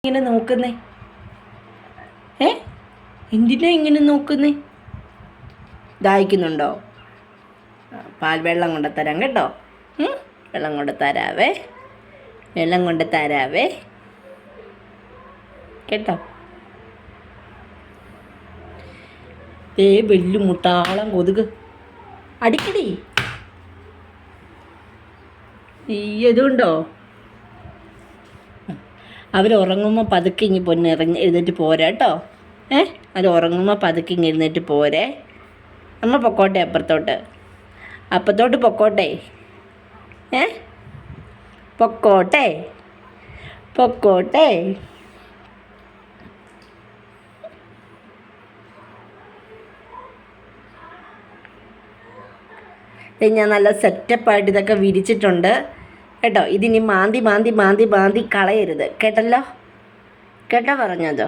ഇങ്ങനെ നോക്കുന്നേ? എന്തിനാ ഇങ്ങനെ നോക്കുന്നേ? ദാഹിക്കുന്നുണ്ടോ? വെള്ളം കൊണ്ട് തരാം കേട്ടോ. വെള്ളം കൊണ്ട് തരാവേ, വെള്ളം കൊണ്ട് തരാവേ കേട്ടോ. വെല്ലു മുട്ടാളം കൊതുക് അടിക്കടി. ഇതുണ്ടോ? അവരുറങ്ങുമ്പോൾ പതുക്കെ ഇങ്ങി എഴുന്നേറ്റ് പോരാ കേട്ടോ. അവർ ഉറങ്ങുമ്പോൾ പതുക്കെ ഇങ്ങ് എഴുന്നേറ്റ് പോരേ. നമ്മൾ പൊക്കോട്ടെ അപ്പത്തോട്ട് പൊക്കോട്ടെ. പൊക്കോട്ടെ പൊക്കോട്ടെ. ഞാൻ നല്ല സെറ്റപ്പായിട്ട് ഇതൊക്കെ വിരിച്ചിട്ടുണ്ട് കേട്ടോ. ഇതിനി മാന്തി കളയരുത് കേട്ടല്ലോ. കേട്ടോ പറഞ്ഞതോ?